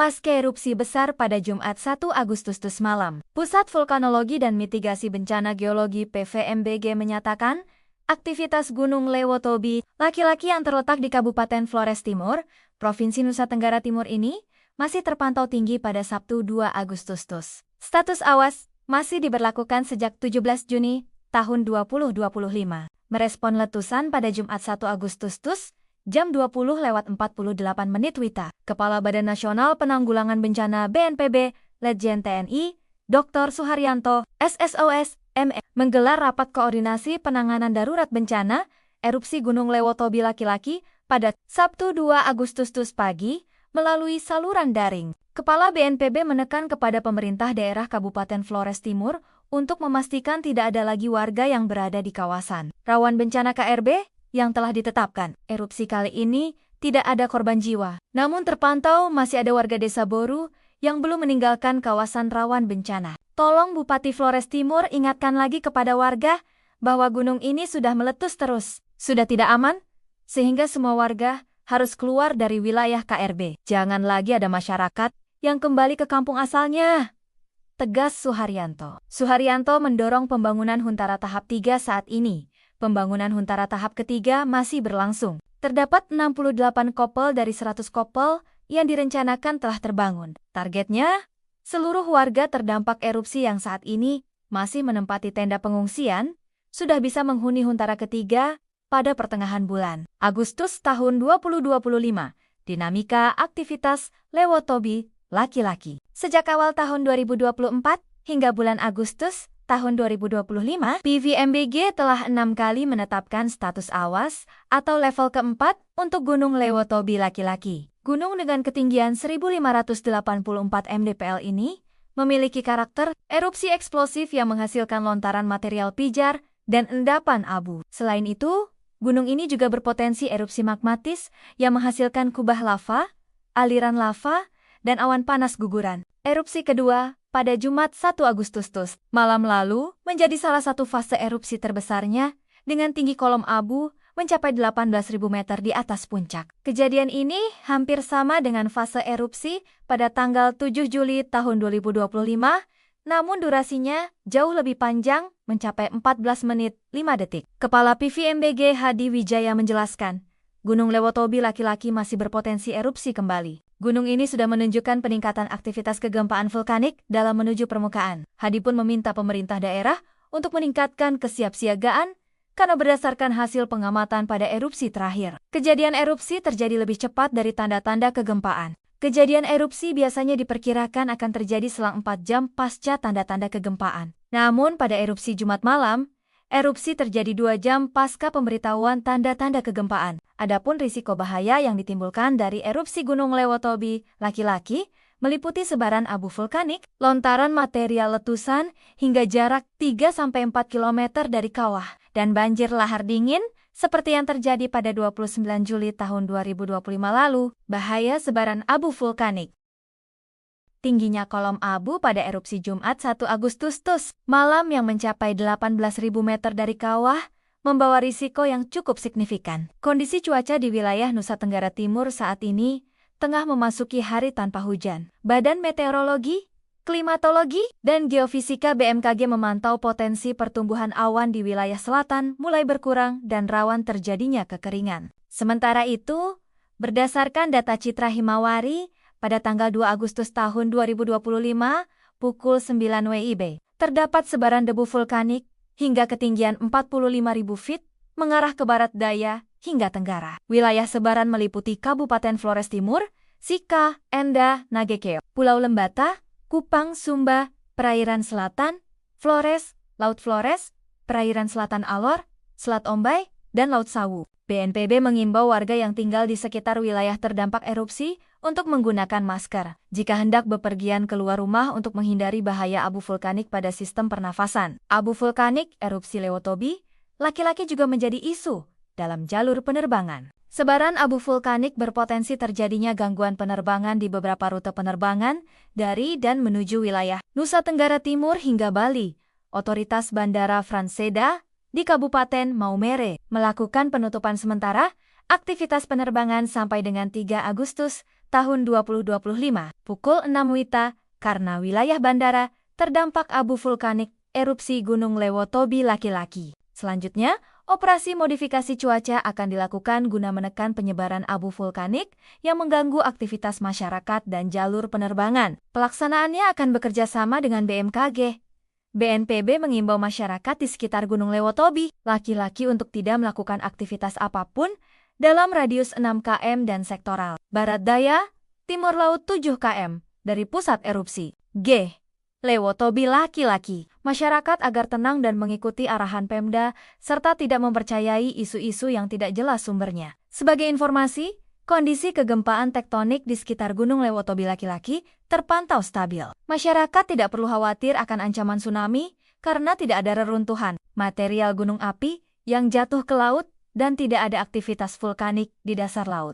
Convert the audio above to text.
Pasca erupsi besar pada Jumat 1 Agustus malam, Pusat Vulkanologi dan Mitigasi Bencana Geologi PVMBG menyatakan, aktivitas Gunung Lewotobi, laki-laki yang terletak di Kabupaten Flores Timur, Provinsi Nusa Tenggara Timur ini, masih terpantau tinggi pada Sabtu 2 Agustus. Status awas masih diberlakukan sejak 17 Juni tahun 2025. Merespon letusan pada Jumat 1 Agustus jam 20:48 WITA, Kepala Badan Nasional Penanggulangan Bencana BNPB, Letjen TNI, Dr. Suharyanto, SSOS, ME, menggelar rapat koordinasi penanganan darurat bencana erupsi Gunung Lewotobi laki-laki pada Sabtu 2 Agustus pagi melalui saluran daring. Kepala BNPB menekan kepada pemerintah daerah Kabupaten Flores Timur untuk memastikan tidak ada lagi warga yang berada di kawasan rawan bencana KRB yang telah ditetapkan. Erupsi kali ini tidak ada korban jiwa. Namun terpantau masih ada warga desa Boru yang belum meninggalkan kawasan rawan bencana. Tolong Bupati Flores Timur ingatkan lagi kepada warga bahwa gunung ini sudah meletus terus. Sudah tidak aman, sehingga semua warga harus keluar dari wilayah KRB. Jangan lagi ada masyarakat yang kembali ke kampung asalnya, tegas Suharyanto. Suharyanto mendorong pembangunan Huntara tahap 3 saat ini. Pembangunan Huntara tahap ketiga masih berlangsung. Terdapat 68 kopel dari 100 kopel yang direncanakan telah terbangun. Targetnya, seluruh warga terdampak erupsi yang saat ini masih menempati tenda pengungsian, sudah bisa menghuni Huntara ketiga pada pertengahan bulan Agustus tahun 2025. Dinamika aktivitas Lewotobi laki-laki. Sejak awal tahun 2024 hingga bulan Agustus tahun 2025, PVMBG telah 6 kali menetapkan status awas atau level keempat untuk Gunung Lewotobi laki-laki. Gunung dengan ketinggian 1584 mdpl ini memiliki karakter erupsi eksplosif yang menghasilkan lontaran material pijar dan endapan abu. Selain itu, gunung ini juga berpotensi erupsi magmatis yang menghasilkan kubah lava, aliran lava, dan awan panas guguran. Erupsi kedua pada Jumat 1 Agustus malam lalu menjadi salah satu fase erupsi terbesarnya dengan tinggi kolom abu mencapai 18.000 meter di atas puncak. Kejadian ini hampir sama dengan fase erupsi pada tanggal 7 Juli tahun 2025, namun durasinya jauh lebih panjang mencapai 14 menit 5 detik. Kepala PVMBG Hadi Wijaya menjelaskan, Gunung Lewotobi laki-laki masih berpotensi erupsi kembali. Gunung ini sudah menunjukkan peningkatan aktivitas kegempaan vulkanik dalam menuju permukaan. Hadi pun meminta pemerintah daerah untuk meningkatkan kesiapsiagaan karena berdasarkan hasil pengamatan pada erupsi terakhir. Kejadian erupsi terjadi lebih cepat dari tanda-tanda kegempaan. Kejadian erupsi biasanya diperkirakan akan terjadi selang 4 jam pasca tanda-tanda kegempaan. Namun pada erupsi Jumat malam, erupsi terjadi 2 jam pasca pemberitahuan tanda-tanda kegempaan. Adapun risiko bahaya yang ditimbulkan dari erupsi Gunung Lewotobi laki-laki meliputi sebaran abu vulkanik, lontaran material letusan hingga jarak 3-4 km dari kawah, dan banjir lahar dingin seperti yang terjadi pada 29 Juli tahun 2025 lalu. Bahaya sebaran abu vulkanik. Tingginya kolom abu pada erupsi Jumat 1 Agustus malam yang mencapai 18.000 meter dari kawah membawa risiko yang cukup signifikan. Kondisi cuaca di wilayah Nusa Tenggara Timur saat ini tengah memasuki hari tanpa hujan. Badan Meteorologi, Klimatologi, dan Geofisika BMKG memantau potensi pertumbuhan awan di wilayah selatan mulai berkurang dan rawan terjadinya kekeringan. Sementara itu, berdasarkan data Citra Himawari, pada tanggal 2 Agustus tahun 2025, pukul 9 WIB, terdapat sebaran debu vulkanik hingga ketinggian 45.000 feet mengarah ke barat daya hingga tenggara. Wilayah sebaran meliputi Kabupaten Flores Timur, Sika, Enda, Nagekeo, Pulau Lembata, Kupang, Sumba, Perairan Selatan, Flores, Laut Flores, Perairan Selatan Alor, Selat Ombay, dan Laut Sawu. BNPB mengimbau warga yang tinggal di sekitar wilayah terdampak erupsi untuk menggunakan masker jika hendak bepergian keluar rumah untuk menghindari bahaya abu vulkanik pada sistem pernafasan. Abu vulkanik erupsi Lewotobi laki-laki juga menjadi isu dalam jalur penerbangan. Sebaran abu vulkanik berpotensi terjadinya gangguan penerbangan di beberapa rute penerbangan dari dan menuju wilayah Nusa Tenggara Timur hingga Bali. Otoritas Bandara Franseda di Kabupaten Maumere melakukan penutupan sementara aktivitas penerbangan sampai dengan 3 Agustus tahun 2025, pukul 6 WITA, karena wilayah bandara terdampak abu vulkanik erupsi Gunung Lewotobi laki-laki. Selanjutnya, operasi modifikasi cuaca akan dilakukan guna menekan penyebaran abu vulkanik yang mengganggu aktivitas masyarakat dan jalur penerbangan. Pelaksanaannya akan bekerja sama dengan BMKG. BNPB mengimbau masyarakat di sekitar Gunung Lewotobi laki-laki untuk tidak melakukan aktivitas apapun dalam radius 6 km dan sektoral barat daya, timur laut 7 km dari pusat erupsi. G. Lewotobi laki-laki. Masyarakat agar tenang dan mengikuti arahan Pemda serta tidak mempercayai isu-isu yang tidak jelas sumbernya. Sebagai informasi, kondisi kegempaan tektonik di sekitar Gunung Lewotobi laki-laki terpantau stabil. Masyarakat tidak perlu khawatir akan ancaman tsunami karena tidak ada reruntuhan, material gunung api yang jatuh ke laut, dan tidak ada aktivitas vulkanik di dasar laut.